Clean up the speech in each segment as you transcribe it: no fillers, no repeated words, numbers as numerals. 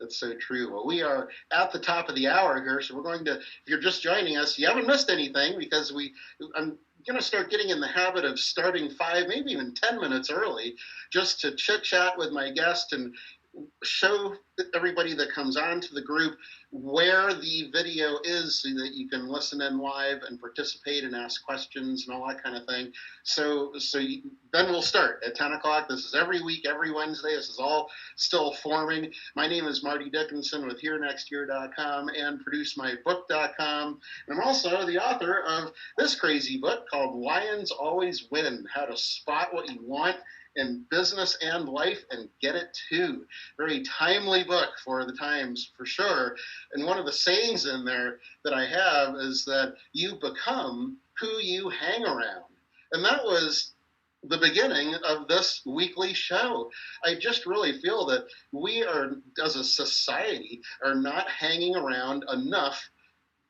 That's so true. Well, we are at the top of the hour here, so we're going to, if you're just joining us, you haven't missed anything because I'm going to start getting in the habit of starting 5, maybe even 10 minutes early just to chit chat with my guest and show everybody that comes on to the group where the video is so that you can listen in live and participate and ask questions and all that kind of thing. Then we'll start at 10 o'clock. This is every week, every Wednesday. This is all still forming. My name is Marty Dickinson with HereNextYear.com and ProduceMyBook.com. And I'm also the author of this crazy book called Lions Always Win, How to Spot What You Want in Business and Life and Get It Too. Very timely book for the times, for sure. And one of the sayings in there that I have is that you become who you hang around. And that was the beginning of this weekly show. I just really feel that we are, as a society, are not hanging around enough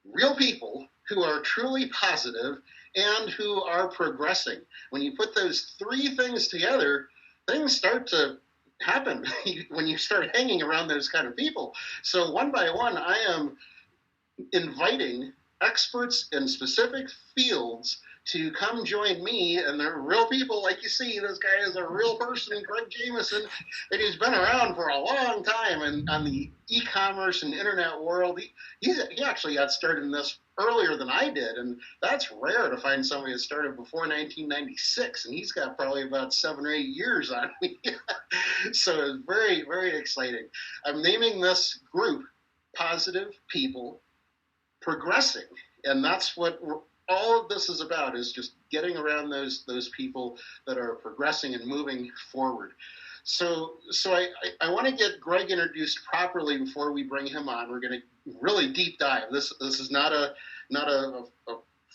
real people who are truly positive and who are progressing. When you put those 3 things together, things start to happen when you start hanging around those kind of people. So one by one, I am inviting experts in specific fields to come join me, and they're real people. Like you see, this guy is a real person, Greg Jameson, and he's been around for a long time and on the e-commerce and internet world. He actually got started in this earlier than I did, and that's rare to find somebody that started before 1996, and he's got probably about 7 or 8 years on me. So it's very, very exciting. I'm naming this group Positive People Progressing, and that's what all of this is about, is just getting around those people that are progressing and moving forward. So I want to get Greg introduced properly before we bring him on. We're going to really deep dive. This is not a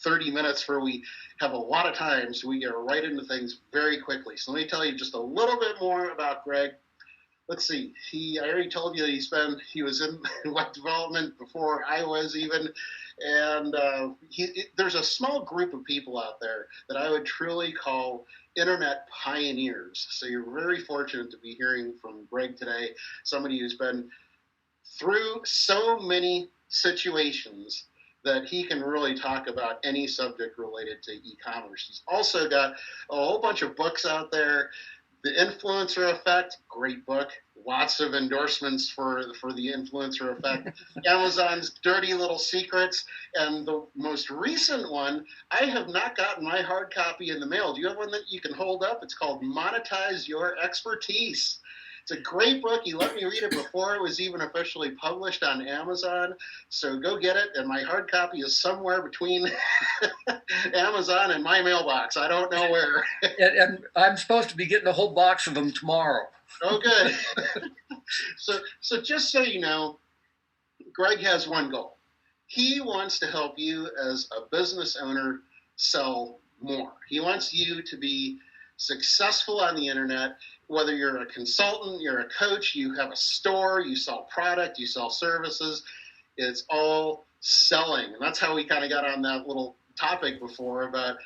30 minutes where we have a lot of time, so we get right into things very quickly. So let me tell you just a little bit more about Greg. Let's see. I already told you that he was in web development before I was even. And there's a small group of people out there that I would truly call internet pioneers. So you're very fortunate to be hearing from Greg today, somebody who's been through so many situations that he can really talk about any subject related to e-commerce. He's also got a whole bunch of books out there. The Influencer Effect, great book. Lots of endorsements for the Influencer Effect. Amazon's Dirty Little Secrets. And the most recent one, I have not gotten my hard copy in the mail. Do you have one that you can hold up? It's called Monetize Your Expertise. It's a great book. You let me read it before it was even officially published on Amazon. So go get it. And my hard copy is somewhere between Amazon and my mailbox. I don't know where. And I'm supposed to be getting a whole box of them tomorrow. Oh, good. So just so you know, Greg has one goal. He wants to help you as a business owner sell more. He wants you to be successful on the internet, whether you're a consultant, you're a coach, you have a store, you sell product, you sell services. It's all selling. And that's how we kind of got on that little topic before about,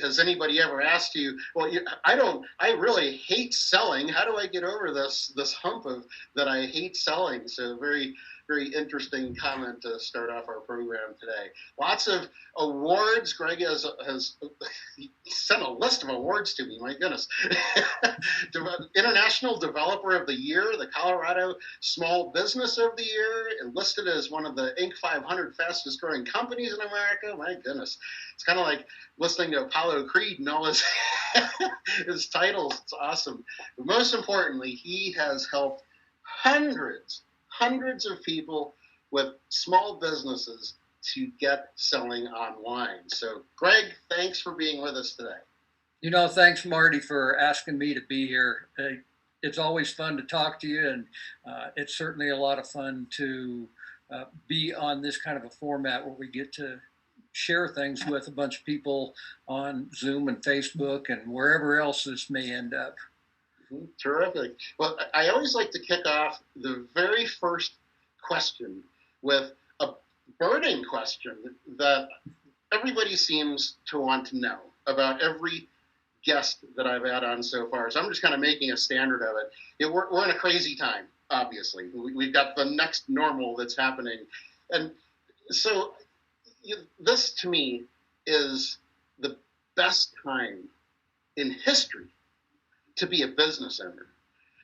has anybody ever asked you, well, I really hate selling. How do I get over this hump of that I hate selling? So very, very interesting comment to start off our program today. Lots of awards. Greg has sent a list of awards to me. My goodness. International Developer of the Year, the Colorado Small Business of the Year, enlisted as one of the Inc. 500 fastest growing companies in America. My goodness. It's kind of like listening to Apollo Creed and all his titles. It's awesome. But most importantly, he has helped hundreds of people with small businesses to get selling online. So, Greg, thanks for being with us today. Thanks, Marty, for asking me to be here. It's always fun to talk to you, and it's certainly a lot of fun to be on this kind of a format where we get to share things with a bunch of people on Zoom and Facebook and wherever else this may end up. Terrific. Well, I always like to kick off the very first question with a burning question that everybody seems to want to know about every guest that I've had on so far. So I'm just kind of making a standard of it. We're in a crazy time. obviously. We've got the next normal that's happening. And so this to me is the best time in history to be a business owner.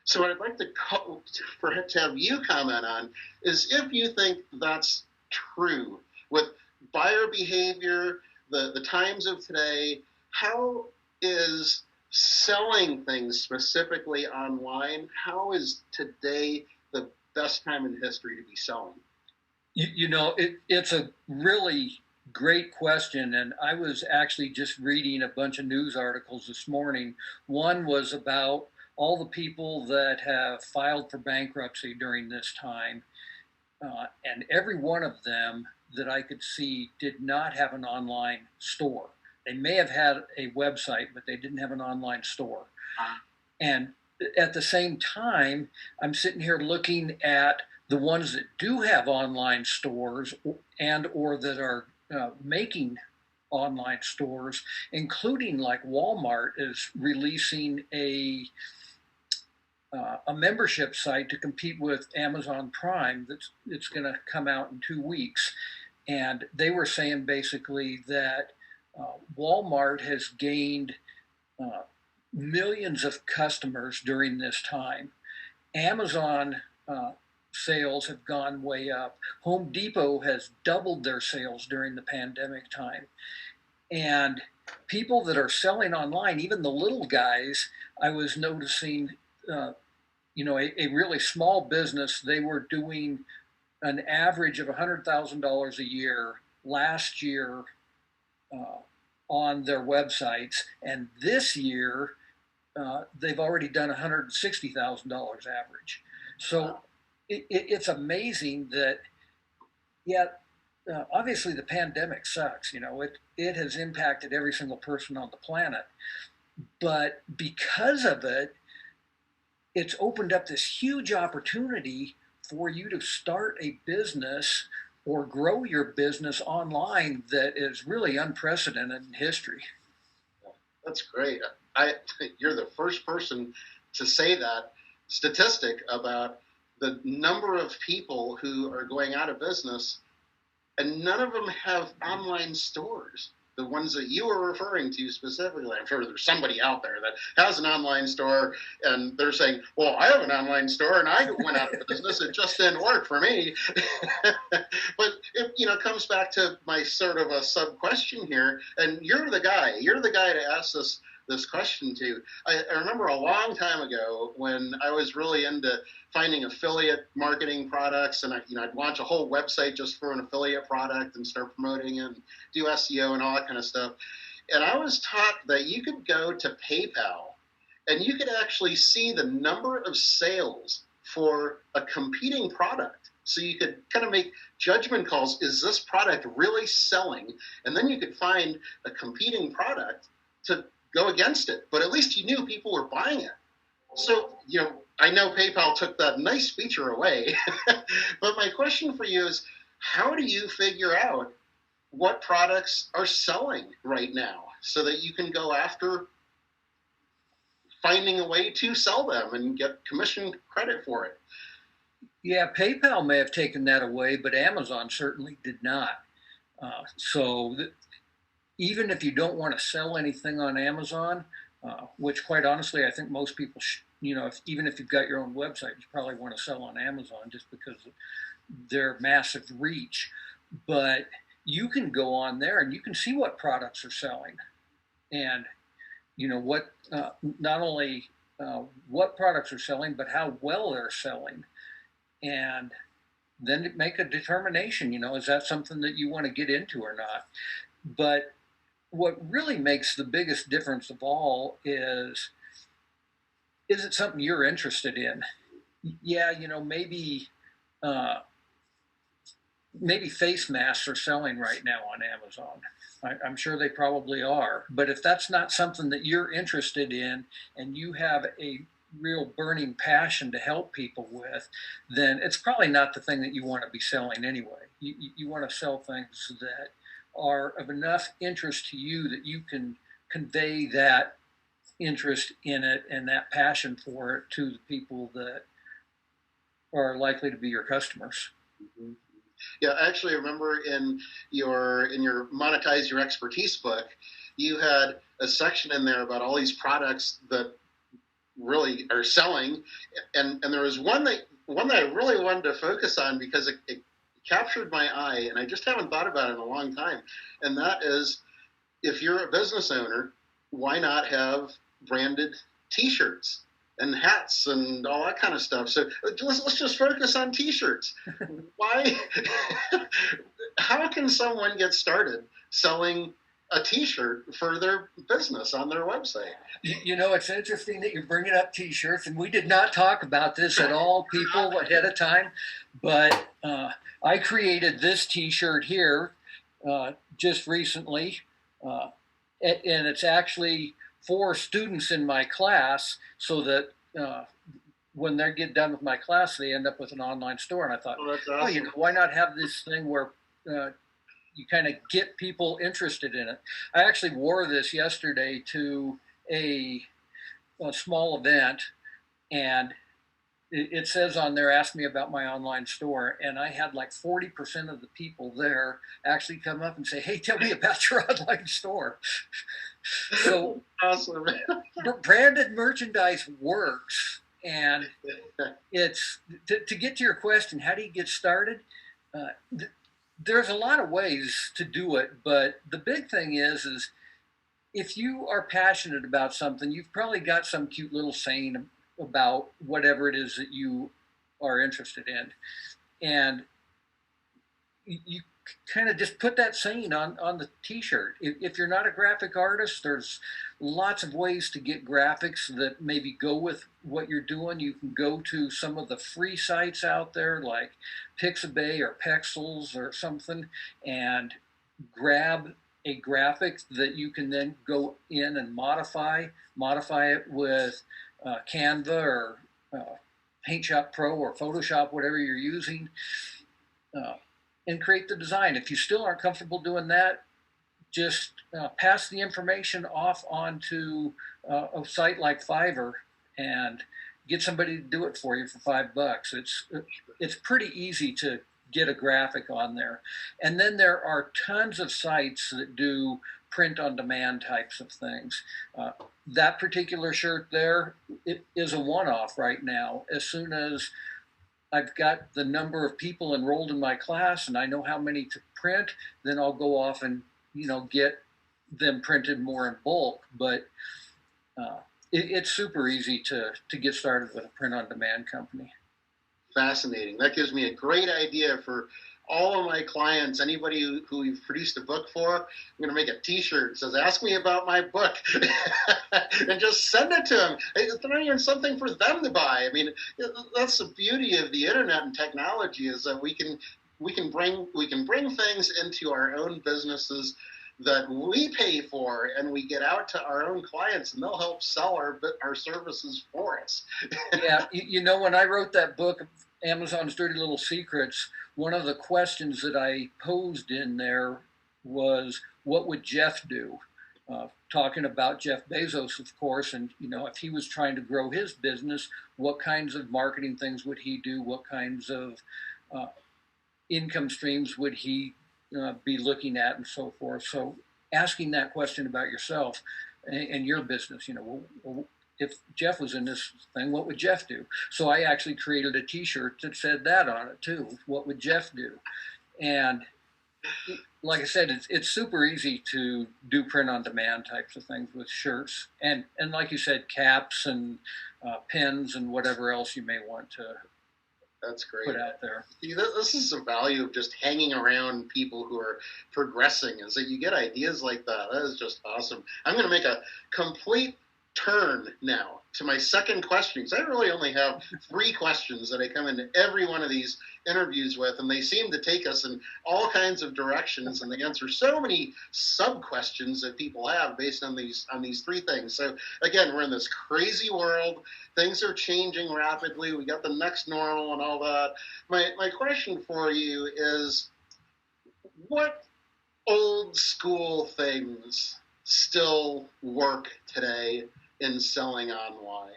So what I'd like to have you comment on is if you think that's true with buyer behavior, the times of today, how is selling things specifically online, how is today the best time in history to be selling? It's a really great question, and I was actually just reading a bunch of news articles this morning. One was about all the people that have filed for bankruptcy during this time, and every one of them that I could see did not have an online store. They may have had a website, but they didn't have an online store. And at the same time, I'm sitting here looking at the ones that do have online stores and or that are making online stores, including like Walmart is releasing a membership site to compete with Amazon Prime. It's going to come out in 2 weeks, and they were saying basically that Walmart has gained millions of customers during this time. Amazon sales have gone way up. Home Depot has doubled their sales during the pandemic time. And people that are selling online, even the little guys, I was noticing, a really small business, they were doing an average of $100,000 a year last year on their websites. And this year, they've already done $160,000 average. So it's amazing that, obviously the pandemic sucks. It has impacted every single person on the planet. But because of it, it's opened up this huge opportunity for you to start a business or grow your business online that is really unprecedented in history. That's great. You're the first person to say that statistic about the number of people who are going out of business, and none of them have online stores. The ones that you were referring to specifically, I'm sure there's somebody out there that has an online store and they're saying, well, I have an online store and I went out of business. It just didn't work for me. But it comes back to my sort of a sub question here. And you're the guy to ask this question to. I remember a long time ago when I was really into finding affiliate marketing products, and I'd launch a whole website just for an affiliate product and start promoting it and do SEO and all that kind of stuff. And I was taught that you could go to PayPal and you could actually see the number of sales for a competing product. So you could kind of make judgment calls. Is this product really selling? And then you could find a competing product to go against it. But at least you knew people were buying it. So, I know PayPal took that nice feature away. But my question for you is, how do you figure out what products are selling right now so that you can go after finding a way to sell them and get commission credit for it? Yeah, PayPal may have taken that away, but Amazon certainly did not. Even if you don't want to sell anything on Amazon, which quite honestly, I think most people, even if you've got your own website, you probably want to sell on Amazon just because of their massive reach. But you can go on there and you can see what products are selling, and what not only what products are selling, but how well they're selling, and then make a determination. Is that something that you want to get into or not? But what really makes the biggest difference of all is it something you're interested in? Yeah, maybe face masks are selling right now on Amazon. I'm sure they probably are. But if that's not something that you're interested in and you have a real burning passion to help people with, then it's probably not the thing that you want to be selling anyway. You want to sell things that are of enough interest to you that you can convey that interest in it and that passion for it to the people that are likely to be your customers. Mhm. Yeah, actually, I remember in your monetize your expertise book, you had a section in there about all these products that really are selling, and there was one that I really wanted to focus on because it captured my eye, and I just haven't thought about it in a long time, and that is if you're a business owner, why not have branded T-shirts and hats and all that kind of stuff? So let's just focus on T-shirts. Why? How can someone get started selling a T-shirt for their business on their website? You know, it's interesting that you're bringing up T-shirts, and we did not talk about this at all, people, ahead of time. But I created this T-shirt here just recently, uh, and it's actually for students in my class, so that when they get done with my class, they end up with an online store. And I thought, Oh, that's oh, you awesome. know, why not have this thing where you kind of get people interested in it? I actually wore this yesterday to a, a small event, and it says on there, ask me about my online store. And I had like 40% of the people there actually come up and say, hey, tell me about your online store. So Awesome. branded merchandise works. And it's to get to your question, how do you get started? There's a lot of ways to do it, but the big thing is if you are passionate about something, you've probably got some cute little saying about whatever it is that you are interested in, and you kind of just put that saying on the T-shirt. If you're not a graphic artist, there's lots of ways to get graphics that maybe go with what you're doing. You can go to some of the free sites out there like Pixabay or Pexels or something and grab a graphic that you can then go in and modify it with Canva or Paint Shop Pro or Photoshop, whatever you're using, uh, and create the design. If you still aren't comfortable doing that, just pass the information off onto a site like Fiverr and get somebody to do it for you for $5. It's pretty easy to get a graphic on there, and then there are tons of sites that do print on demand types of things. That particular shirt there, it is a one-off right now. As soon as I've got the number of people enrolled in my class and I know how many to print, then I'll go off and get them printed more in bulk. But it's super easy to get started with a print on demand company. Fascinating. That gives me a great idea for all of my clients. Anybody who you've produced a book for, I'm going to make a T-shirt that says "Ask me about my book," and just send it to them. It's not even something for them to buy. I mean, that's the beauty of the internet and technology is that we can bring things into our own businesses that we pay for, and we get out to our own clients, and they'll help sell our services for us. Yeah, when I wrote that book, Amazon's Dirty Little Secrets, one of the questions that I posed in there was, what would Jeff do? Talking about Jeff Bezos, of course, and if he was trying to grow his business, what kinds of marketing things would he do? What kinds of uh, income streams would he be looking at, and so forth? So, asking that question about yourself and your business, if Jeff was in this thing, what would Jeff do? So I actually created a T-shirt that said that on it too. What would Jeff do? And like I said, it's super easy to do print on demand types of things with shirts, and like you said, caps and pins and whatever else you may want to That's great. put out there. See, this is the value of just hanging around people who are progressing, is that you get ideas like that. That is just awesome. I'm going to make a complete turn now to my second question, because I really only have 3 questions that I come into every one of these interviews with, and they seem to take us in all kinds of directions, and they answer so many sub questions that people have based on these 3 things. So again, we're in this crazy world. Things are changing rapidly. We got the next normal and all that. My question for you is, what old school things still work today in selling online?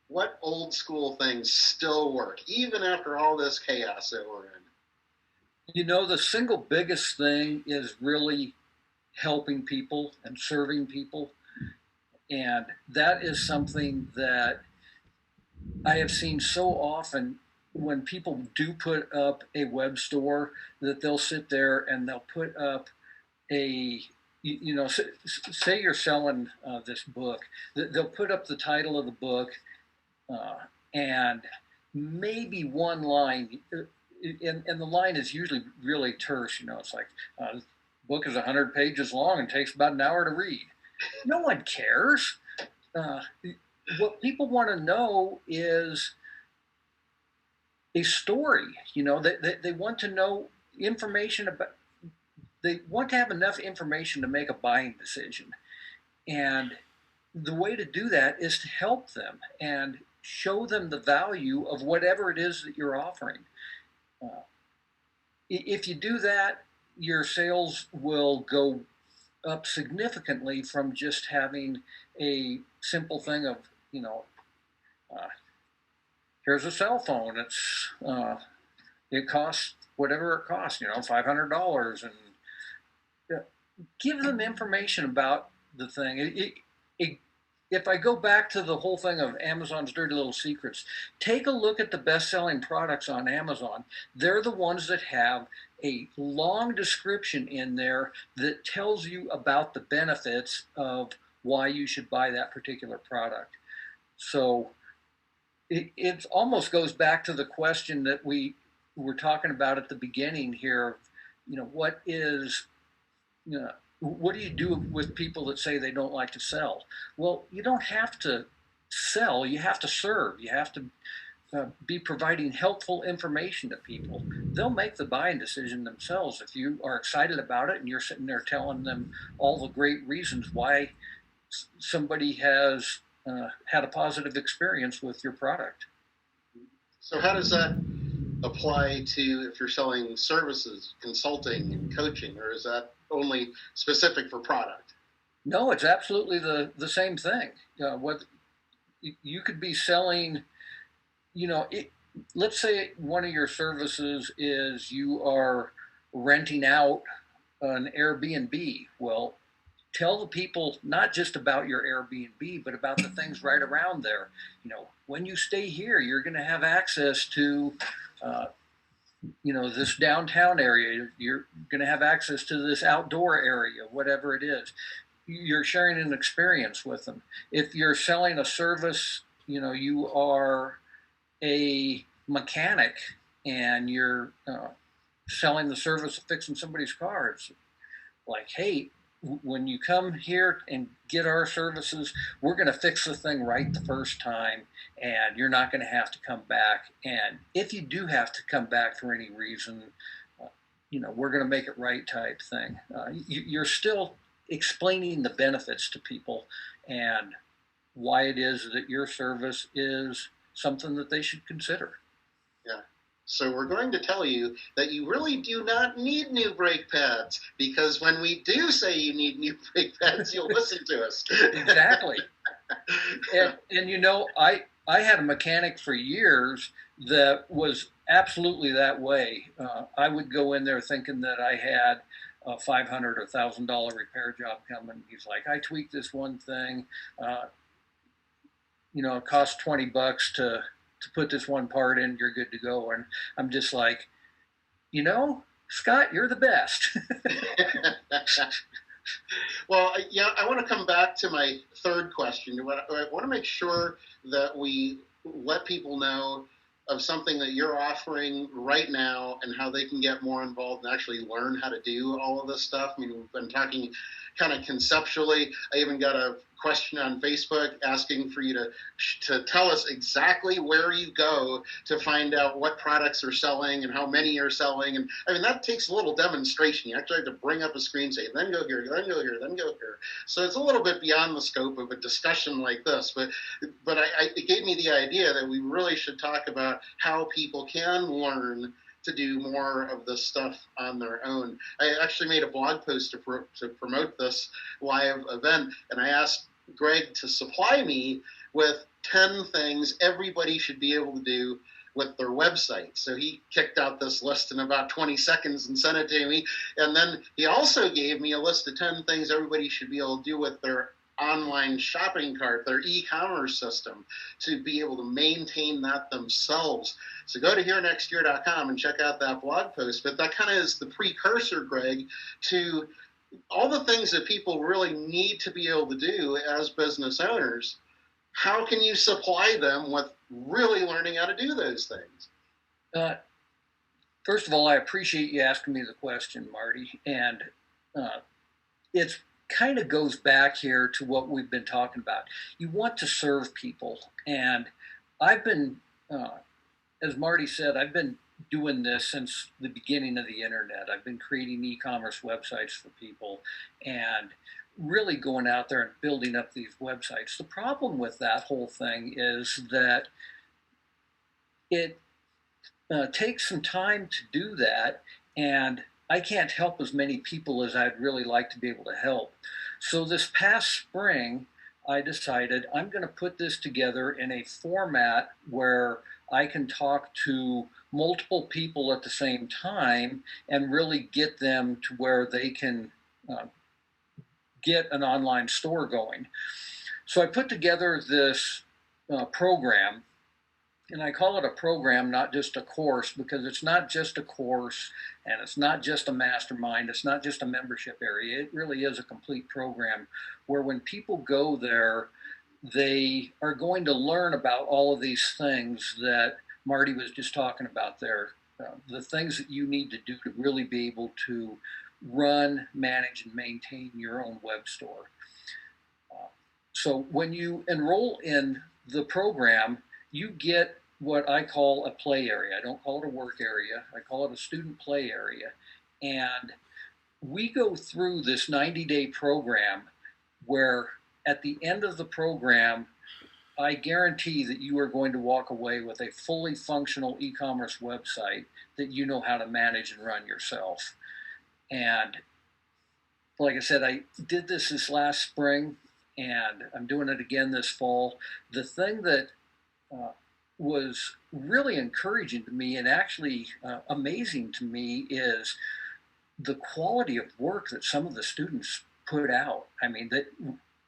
What old school things still work, even after all this chaos that we're in? The single biggest thing is really helping people and serving people. And that is something that I have seen so often when people do put up a web store, that they'll sit there and they'll put up a say you're selling this book, they'll put up the title of the book, uh, and maybe one line, and the line is usually really terse. It's like, the book is 100 pages long and takes about an hour to read. No one cares. uh, what people want to know is a story. They want to know information about, they want to have enough information to make a buying decision. And the way to do that is to help them and show them the value of whatever it is that you're offering. Uh, if you do that, your sales will go up significantly from just having a simple thing of, uh, here's a cell phone. It costs whatever it costs, $500, and give them information about the thing. If I go back to the whole thing of Amazon's dirty little secrets, take a look at the best-selling products on Amazon. They're the ones that have a long description in there that tells you about the benefits of why you should buy that particular product. So it almost goes back to the question that we were talking about at the beginning here. What is, what do you do with people that say they don't like to sell? Well, you don't have to sell, you have to serve. You have to be providing helpful information to people. They'll make the buying decision themselves if you are excited about it and you're sitting there telling them all the great reasons why somebody has had a positive experience with your product. So how does that apply to if you're selling services, consulting, and coaching, or is that only specific for product? No, it's absolutely the same thing. What you could be selling, let's say one of your services is you are renting out an Airbnb. Well, tell the people not just about your Airbnb, but about the things right around there. When you stay here, you're going to have access to, this downtown area. You're going to have access to this outdoor area, whatever it is. You're sharing an experience with them. If you're selling a service, you are a mechanic and you're selling the service of fixing somebody's car. It's like, hey, when you come here and get our services, we're going to fix the thing right the first time, and you're not going to have to come back. And if you do have to come back for any reason, we're going to make it right type thing. You're still explaining the benefits to people and why it is that your service is something that they should consider. Yeah. So we're going to tell you that you really do not need new brake pads, because when we do say you need new brake pads, you'll listen to us. Exactly. And I had a mechanic for years that was absolutely that way. I would go in there thinking that I had a $500 or $1,000 repair job coming. He's like, I tweaked this one thing. It costs $20 to put this one part in. You're good to go. And I'm just like, Scott, you're the best. Well, yeah, I want to come back to my third question. I want to make sure that we let people know of something that you're offering right now and how they can get more involved and actually learn how to do all of this stuff. I mean, we've been talking kind of conceptually. I even got a question on Facebook asking for you to tell us exactly where you go to find out what products are selling and how many are selling. And I mean, that takes a little demonstration. You actually have to bring up a screen, say, then go here, then go here, then go here. So it's a little bit beyond the scope of a discussion like this. But it gave me the idea that we really should talk about how people can learn to do more of this stuff on their own. I actually made a blog post to promote this live event, and I asked Greg to supply me with 10 things everybody should be able to do with their website. So he kicked out this list in about 20 seconds and sent it to me. And then he also gave me a list of 10 things everybody should be able to do with their online shopping cart, their e-commerce system, to be able to maintain that themselves. So go to herenextyear.com and check out that blog post. But that kind of is the precursor, Greg, to all the things that people really need to be able to do as business owners. How can you supply them with really learning how to do those things? First of all, I appreciate you asking me the question, Marty. And it's kind of goes back here to what we've been talking about. You want to serve people. And I've been, as Marty said, I've been doing this since the beginning of the internet. I've been creating e-commerce websites for people and really going out there and building up these websites. The problem with that whole thing is that it takes some time to do that, and I can't help as many people as I'd really like to be able to help. So this past spring, I decided I'm going to put this together in a format where I can talk to multiple people at the same time and really get them to where they can get an online store going. So I put together this program, and I call it a program, not just a course, because it's not just a course and it's not just a mastermind. It's not just a membership area. It really is a complete program where when people go there, they are going to learn about all of these things that Marty was just talking about there, the things that you need to do to really be able to run, manage, and maintain your own web store. So when you enroll in the program, you get what I call a play area. I don't call it a work area. I call it a student play area. And we go through this 90-day program where at the end of the program, I guarantee that you are going to walk away with a fully functional e-commerce website that you know how to manage and run yourself. And like I said, I did this last spring, and I'm doing it again this fall. The thing that was really encouraging to me and actually amazing to me is the quality of work that some of the students put out. I mean, that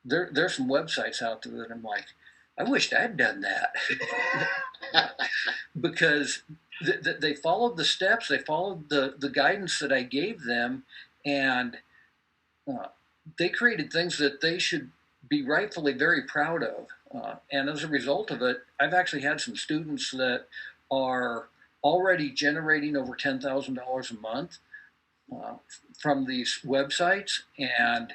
there's some websites out there that I'm like, I wished I'd done that. Because they followed the steps, they followed the guidance that I gave them, and they created things that they should be rightfully very proud of. And as a result of it, I've actually had some students that are already generating over $10,000 a month from these websites, and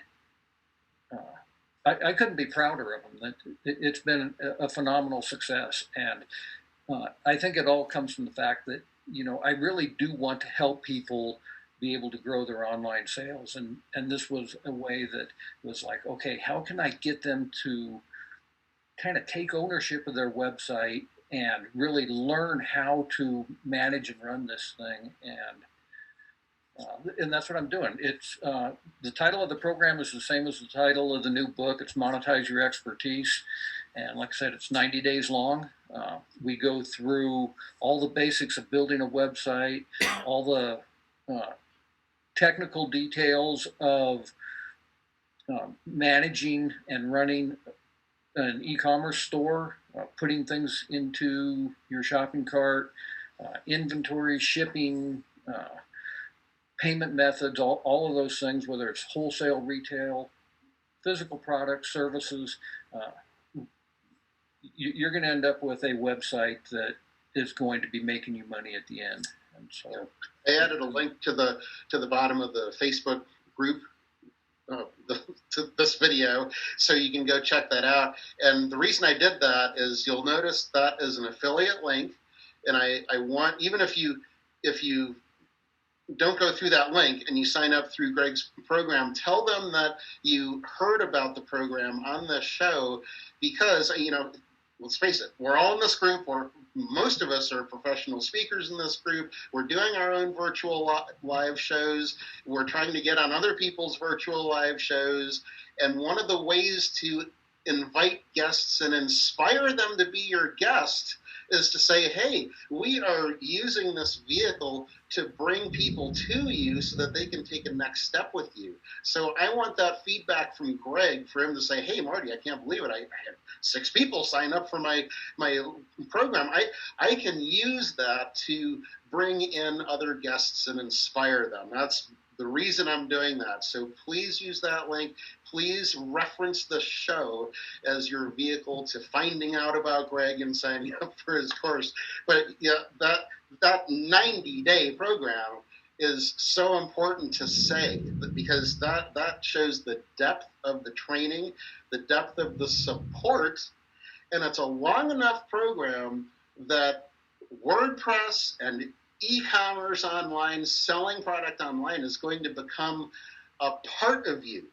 I couldn't be prouder of them. It's been a phenomenal success, and I think it all comes from the fact that, you know, I really do want to help people be able to grow their online sales, and this was a way that was like, okay, how can I get them to kind of take ownership of their website and really learn how to manage and run this thing, and that's what I'm doing. It's the title of the program is the same as the title of the new book. It's Monetize Your Expertise, and like I said, it's 90 days long. We go through all the basics of building a website, all the technical details of managing and running an e-commerce store, putting things into your shopping cart, inventory, shipping, payment methods, all of those things, whether it's wholesale, retail, physical products, services. You're going to end up with a website that is going to be making you money at the end. And so I added a link to the bottom of the Facebook group to this video, so you can go check that out. And the reason I did that is you'll notice that is an affiliate link, and I want, even if you don't go through that link and you sign up through Greg's program, tell them that you heard about the program on this show, because, you know, let's face it, we're all in this group, most of us are professional speakers in this group. We're doing our own virtual live shows. We're trying to get on other people's virtual live shows. And one of the ways to invite guests and inspire them to be your guest is to say, hey, we are using this vehicle to bring people to you so that they can take a next step with you. So I want that feedback from Greg for him to say, hey, Marty, I can't believe it. I had 6 people sign up for my program. I can use that to bring in other guests and inspire them. That's the reason I'm doing that. So please use that link. Please reference the show as your vehicle to finding out about Greg and signing up for his course. But yeah, that 90-day program is so important to say, because that shows the depth of the training, the depth of the support, and it's a long enough program that WordPress and e-commerce online, selling product online is going to become a part of you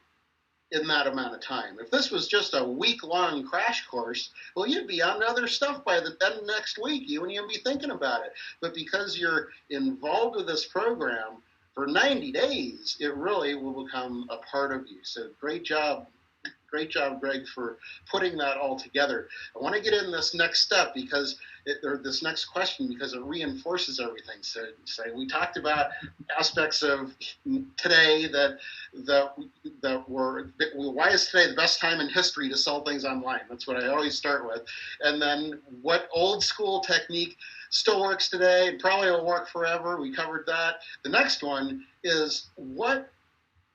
in that amount of time. If this was just a week-long crash course, well, you'd be on other stuff by the end of next week. You wouldn't even be thinking about it. But because you're involved with this program for 90 days, it really will become a part of you. So great job. Great job, Greg, for putting that all together. I want to get in this next step or this next question because it reinforces everything. So we talked about aspects of today that were, why is today the best time in history to sell things online? That's what I always start with. And then what old school technique still works today and probably will work forever. We covered that. The next one is what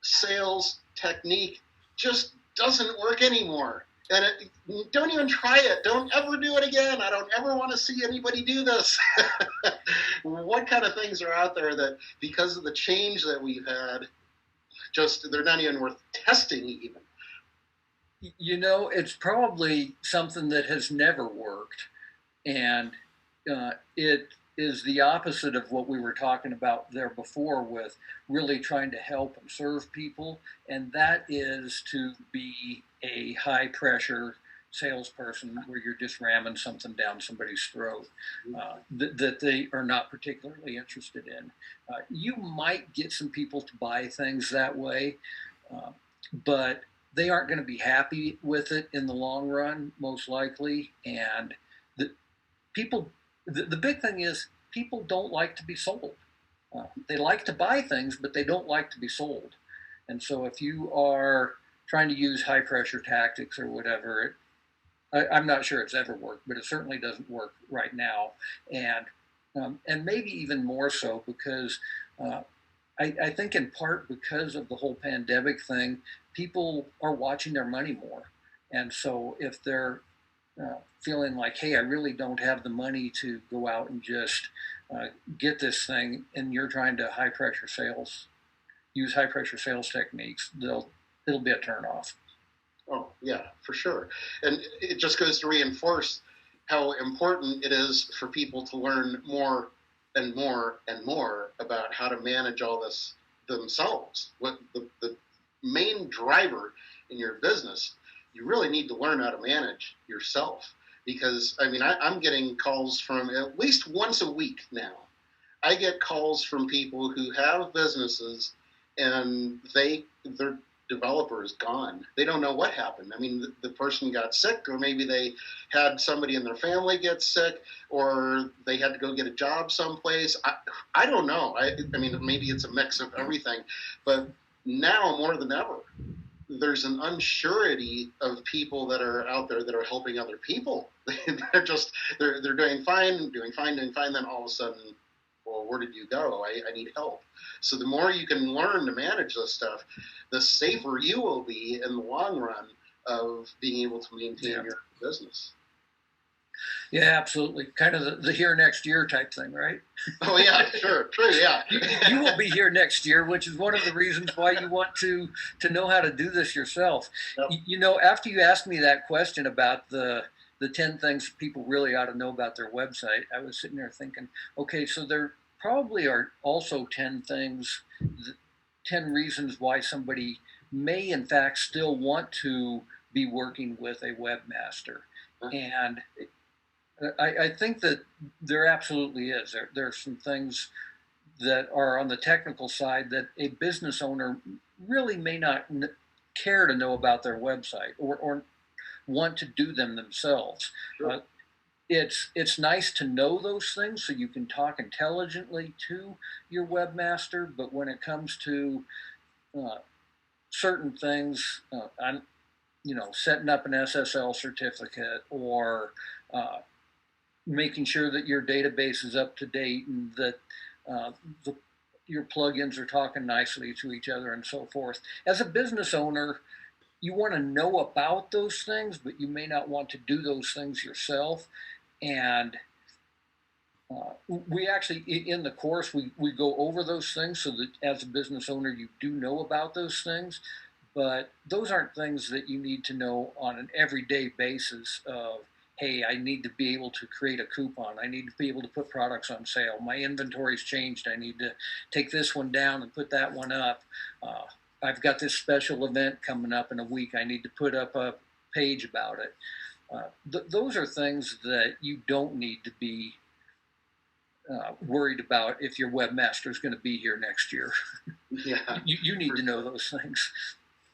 sales technique just doesn't work anymore. And don't even try it. Don't ever do it again. I don't ever want to see anybody do this. What kind of things are out there that, because of the change that we've had, just they're not even worth testing even? You know, it's probably something that has never worked. And it is the opposite of what we were talking about there before with really trying to help and serve people. And that is to be a high pressure salesperson where you're just ramming something down somebody's throat that they are not particularly interested in. You might get some people to buy things that way, but they aren't going to be happy with it in the long run, most likely. And the big thing is people don't like to be sold. They like to buy things, but they don't like to be sold. And so if you are trying to use high pressure tactics or whatever, I'm not sure it's ever worked, but it certainly doesn't work right now. And maybe even more so because I think in part because of the whole pandemic thing, people are watching their money more. And so if they're feeling like, hey, I really don't have the money to go out and just get this thing, and you're trying to use high pressure sales techniques, it'll be a turnoff. Oh, yeah, for sure. And it just goes to reinforce how important it is for people to learn more and more and more about how to manage all this themselves. What the main driver in your business, you really need to learn how to manage yourself. Because, I mean, I'm getting calls from at least once a week now. I get calls from people who have businesses and their developer is gone. They don't know what happened. I mean, the person got sick, or maybe they had somebody in their family get sick, or they had to go get a job someplace. I don't know. I mean, maybe it's a mix of everything. But now more than ever, there's an unsurety of people that are out there that are helping other people. they're doing fine. Then all of a sudden, well, where did you go? I need help. So the more you can learn to manage this stuff, the safer you will be in the long run of being able to maintain your business. Yeah, absolutely. Kind of the here next year type thing, right? Oh, yeah, sure. True, yeah. You will be here next year, which is one of the reasons why you want to know how to do this yourself. Yep. You know, after you asked me that question about the 10 things people really ought to know about their website, I was sitting there thinking, okay, so there probably are also 10 things, 10 reasons why somebody may in fact still want to be working with a webmaster. And I think that there absolutely is. There are some things that are on the technical side that a business owner really may not care to know about their website, or want to do them themselves. Sure. It's nice to know those things so you can talk intelligently to your webmaster, but when it comes to uh, certain things, setting up an SSL certificate or uh, making sure that your database is up to date and that uh, the, your plugins are talking nicely to each other and so forth. As a business owner, you want to know about those things, but you may not want to do those things yourself. And we actually, in the course, we go over those things so that as a business owner, you do know about those things. But those aren't things that you need to know on an everyday basis of, hey, I need to be able to create a coupon. I need to be able to put products on sale. My inventory's changed. I need to take this one down and put that one up. I've got this special event coming up in a week. I need to put up a page about it. Those are things that you don't need to be worried about if your webmaster is going to be here next year. Yeah. You need to know those things.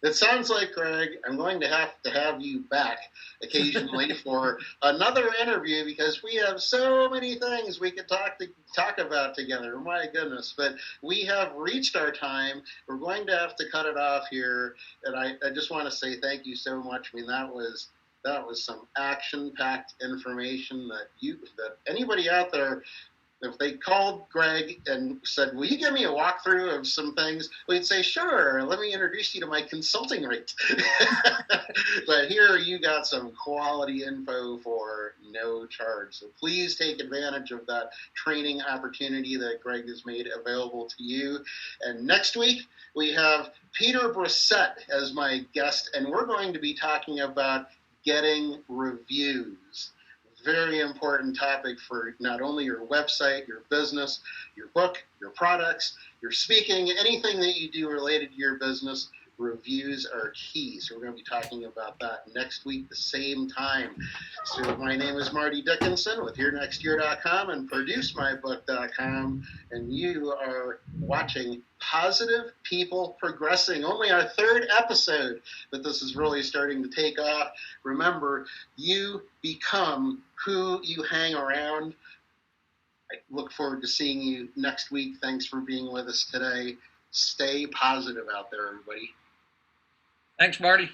It sounds like, Greg, I'm going to have you back occasionally for another interview because we have so many things we could talk about together. My goodness. But we have reached our time. We're going to have to cut it off here. And I just want to say thank you so much. I mean, that was some action-packed information that anybody out there, if they called Greg and said, will you give me a walkthrough of some things? We'd say, sure, let me introduce you to my consulting rate. But here you got some quality info for no charge. So please take advantage of that training opportunity that Greg has made available to you. And next week, we have Peter Brissett as my guest, and we're going to be talking about getting reviews. Very important topic for not only your website, your business, your book, your products, your speaking, anything that you do related to your business. Reviews are key. So we're going to be talking about that next week, the same time. So my name is Marty Dickinson with HereNextYear.com and ProduceMyBook.com. And you are watching Positive People Progressing. Only our third episode, but this is really starting to take off. Remember, you become who you hang around. I look forward to seeing you next week. Thanks for being with us today. Stay positive out there, everybody. Thanks, Marty.